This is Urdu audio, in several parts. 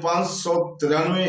593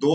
2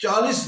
40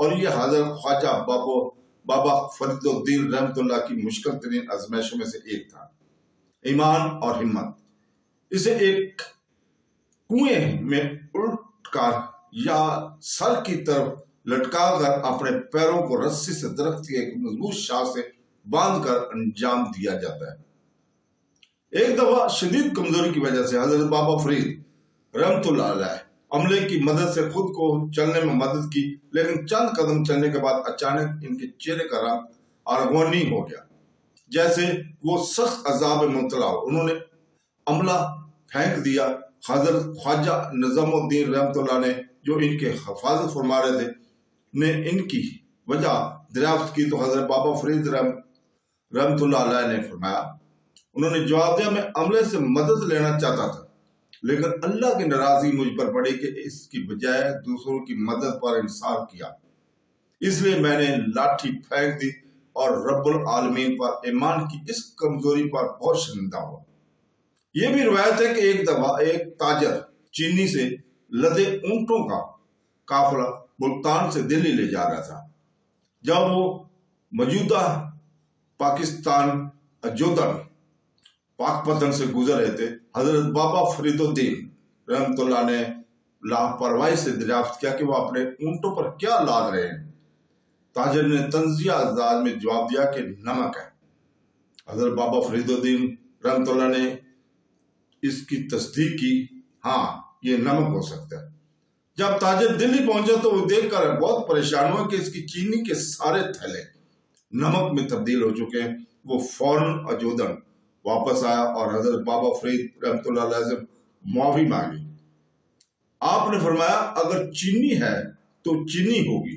اور یہ حضرت خواجہ بابا فرید الدین رحمت اللہ کی مشکل ترین آزمائشوں میں سے ایک تھا۔ ایمان اور ہمت۔ اسے ایک کنویں میں الٹ کر یا سر کی طرف لٹکا کر اپنے پیروں کو رسی سے درخت کی ایک مضبوط شاخ سے باندھ کر انجام دیا جاتا ہے۔ ایک دفعہ شدید کمزوری کی وجہ سے حضرت بابا فرید رحمت اللہ علیہ عملے کی مدد سے خود کو چلنے میں مدد کی، لیکن چند قدم چلنے کے بعد اچانک ان کے چہرے کا رنگ ارغوانی ہو گیا، جیسے وہ سخت عذاب میں مبتلا ہو۔ انہوں نے عملہ پھینک دیا۔ حضرت خواجہ نظام الدین رحمت اللہ نے، جو ان کے حفاظت فرما رہے تھے، نے ان کی وجہ دریافت کی تو حضرت بابا فرید رحمت اللہ علیہ نے فرمایا، انہوں نے جواب دیا، میں عملے سے مدد لینا چاہتا تھا، لیکن اللہ کی ناراضگی مجھ پر پڑی کہ اس کی بجائے دوسروں کی مدد پر انحصار کیا، اس لیے میں نے لاٹھی پھینک دی اور رب العالمین پر ایمان کی اس کمزوری پر بہت شرمندہ ہوا۔ یہ بھی روایت ہے کہ ایک دفعہ ایک تاجر چینی سے لدے اونٹوں کا قافلہ ملتان سے دلی لے جا رہا تھا۔ جب وہ موجودہ پاکستان اجودھن پاک پتن سے گزر رہے تھے، حضرت بابا فرید الدین رحمت اللہ نے لاپرواہی سے دریافت کیا کہ وہ اپنے اونٹوں پر کیا لاد رہے ہیں۔ تاجر نے طنزیہ انداز میں جواب دیا کہ نمک ہے۔ حضرت بابا فرید الدین رحمت اللہ نے اس کی تصدیق کی، ہاں یہ نمک ہو سکتا ہے۔ جب تاجر دلی پہنچا تو وہ دیکھ کر بہت پریشان ہوا کہ اس کی چینی کے سارے تھیلے نمک میں تبدیل ہو چکے ہیں۔ وہ فوراً اجودھن واپس آیا اور حضرت بابا فرید رحمت اللہ علیہ سے معافی مانگی۔ آپ نے فرمایا، اگر چینی ہے تو چینی ہوگی۔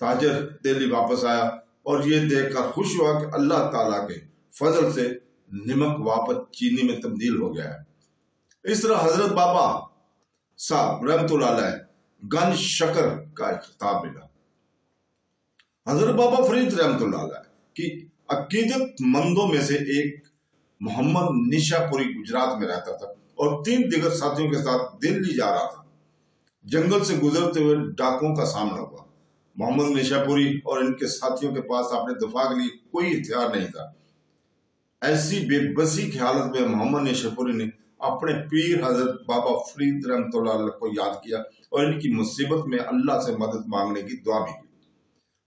تاجر دلی واپس آیا اور یہ دیکھ کر خوش ہوا کہ اللہ تعالیٰ کے فضل سے نمک واپس چینی میں تبدیل ہو گیا ہے۔ اس طرح حضرت بابا صاحب رحمت اللہ علیہ گنج شکر کا خطاب ملا۔ حضرت بابا فرید رحمت اللہ علیہ کی عقیدت مندوں میں سے ایک محمد نشا پوری گجرات میں رہتا تھا اور 3 دیگر ساتھیوں کے ساتھ دلی جا رہا تھا۔ جنگل سے گزرتے ہوئے ڈاکوؤں کا سامنا ہوا۔ محمد نشا پوری اور ان کے ساتھیوں کے پاس اپنے دفاع کے لیے کوئی ہتھیار نہیں تھا۔ ایسی بے بسی کی حالت میں محمد نشا پوری نے اپنے پیر حضرت بابا فرید رحمت اللہ علیہ کو یاد کیا اور ان کی مصیبت میں اللہ سے مدد مانگنے کی دعا بھی کی۔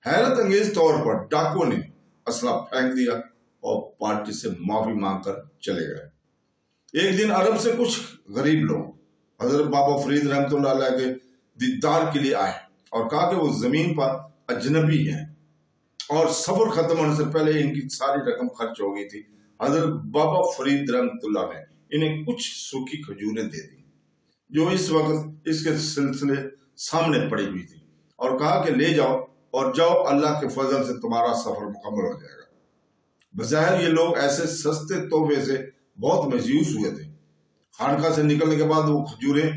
حیرت انگیز طور پر ڈاکو نے اسلحہ پھینک دیا اور پارٹی سے معافی مانگ کر چلے گئے۔ ایک دن عرب سے کچھ غریب لوگ حضرت بابا فرید رحمت اللہ علیہ کے دیدار کے لیے آئے اور کہا کہ وہ زمین پر اجنبی ہیں اور سفر ختم ہونے سے پہلے ان کی ساری رقم خرچ ہو گئی تھی۔ حضرت بابا فرید رحمت اللہ نے انہیں کچھ سوکھی کھجوریں دے دی جو اس وقت اس کے سلسلے سامنے پڑی ہوئی تھی اور کہا کہ لے جاؤ اور جاؤ، اللہ کے فضل سے تمہارا سفر مکمل ہو جائے گا۔ بظاہر یہ لوگ ایسے سستے تحفے سے بہت مایوس ہوئے تھے۔ خانقاہ سے نکلنے کے بعد وہ کھجوریں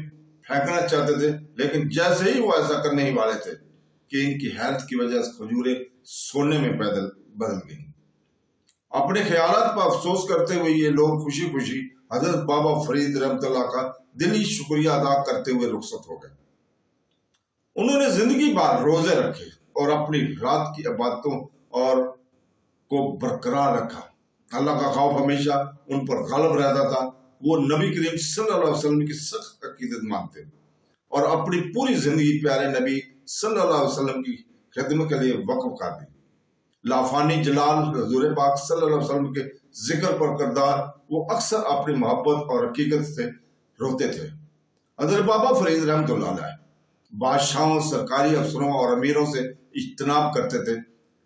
پھینکنا چاہتے تھے، لیکن جیسے ہی وہ ایسا کرنے ہی والے تھے کہ ان کی حیرت کی وجہ سے کھجوریں سونے میں بدل گئیں۔ اپنے خیالات پر افسوس کرتے ہوئے یہ لوگ خوشی خوشی حضرت بابا فرید رحمت اللہ کا دلی شکریہ ادا کرتے ہوئے رخصت ہو گئے۔ انہوں نے زندگی بھر روزے رکھے اور اپنی رات کی عبادتوں اور کو برقرار رکھا۔ اللہ کا خوف ہمیشہ ان پر غالب رہتا تھا۔ وہ نبی کریم صلی اللہ علیہ وسلم کی سخت عقیدت مانتے اور اپنی پوری زندگی پیارے نبی صلی اللہ علیہ وسلم کی خدمت کے لیے وقف کر دی۔ لافانی جلال حضور پاک صلی اللہ علیہ وسلم کے ذکر پر کردار، وہ اکثر اپنی محبت اور حقیقت سے روتے تھے۔ حضرت بابا فرید رحمت اللہ علیہ بادشاہوں، سرکاری افسروں اور امیروں سے اجتناب کرتے تھے۔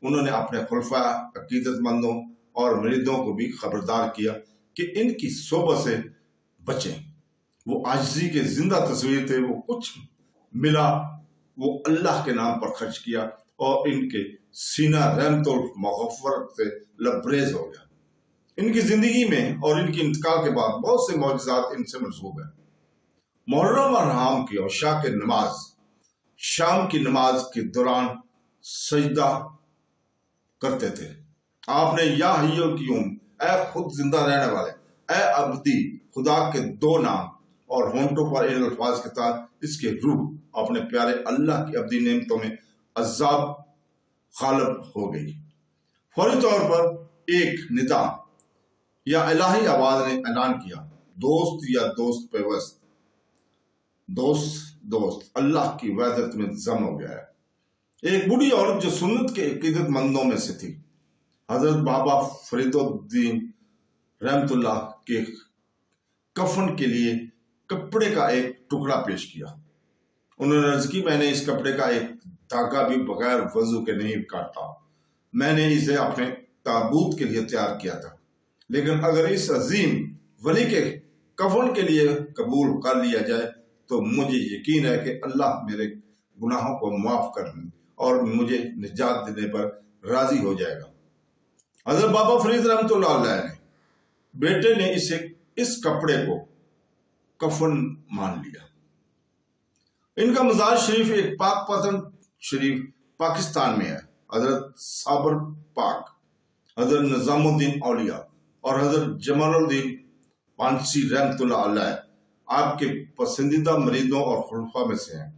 انہوں نے اپنے خلفاء، عقیدت مندوں اور مریدوں کو بھی خبردار کیا کہ ان کی صحبت سے بچیں۔ وہ عاجزی کے زندہ تصویر تھے۔ وہ کچھ ملا وہ اللہ کے نام پر خرچ کیا اور ان کے سینہ رحمت و مغفرت سے لبریز ہو گیا۔ ان کی زندگی میں اور ان کے انتقال کے بعد بہت سے معجزات ان سے منسوب ہیں۔ محرم اور حرام کی عشاء کی نماز، شام کی نماز کے دوران سجدہ کرتے تھے۔ آپ نے یا حی القیوم، اے خود زندہ رہنے والے، اے ابدی خدا کے 2 نام اور ہونٹوں پر ان الفاظ کے ساتھ اس کے روح اپنے پیارے اللہ کی ابدی نعمتوں میں عذاب غالب ہو گئی۔ فوری طور پر ایک ندا یا الہی آواز نے اعلان کیا، دوست یا دوست پیوست، دوست اللہ کی وحدت میں ضم ہو گیا ہے۔ ایک بوڑھی عورت جو سنت کے عقیدت مندوں میں سے تھی، حضرت بابا فرید الدین رحمت اللہ کے کفن کے لیے کپڑے کا ایک ٹکڑا پیش کیا۔ انہوں نے عرض کی، میں نے اس کپڑے کا ایک دھاگا بھی بغیر وضو کے نہیں کاٹا، میں نے اسے اپنے تابوت کے لیے تیار کیا تھا، لیکن اگر اس عظیم ولی کے کفن کے لیے قبول کر لیا جائے تو مجھے یقین ہے کہ اللہ میرے گناہوں کو معاف کرنے اور مجھے نجات دینے پر راضی ہو جائے گا۔ حضرت بابا فرید رحمت اللہ علیہ نے بیٹے نے اس کپڑے کو کفن مان لیا۔ ان کا مزار شریف ایک پاک پتن شریف پاکستان میں ہے۔ حضرت صابر پاک، حضرت نظام الدین اولیاء اور حضرت جمال الدین پانسی رحمت اللہ علیہ آپ کے پسندیدہ مریدوں اور خلفاء میں سے ہیں۔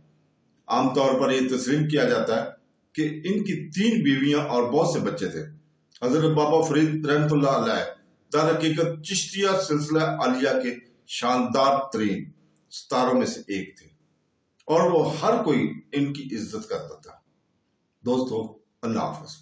عام طور پر یہ تسلیم کیا جاتا ہے کہ ان کی 3 بیویاں اور بہت سے بچے تھے۔ حضرت بابا فرید رحمت اللہ علیہ در حقیقت چشتیہ سلسلہ عالیہ کے شاندار ترین ستاروں میں سے ایک تھے اور وہ ہر کوئی ان کی عزت کرتا تھا۔ دوستو، اللہ حافظ۔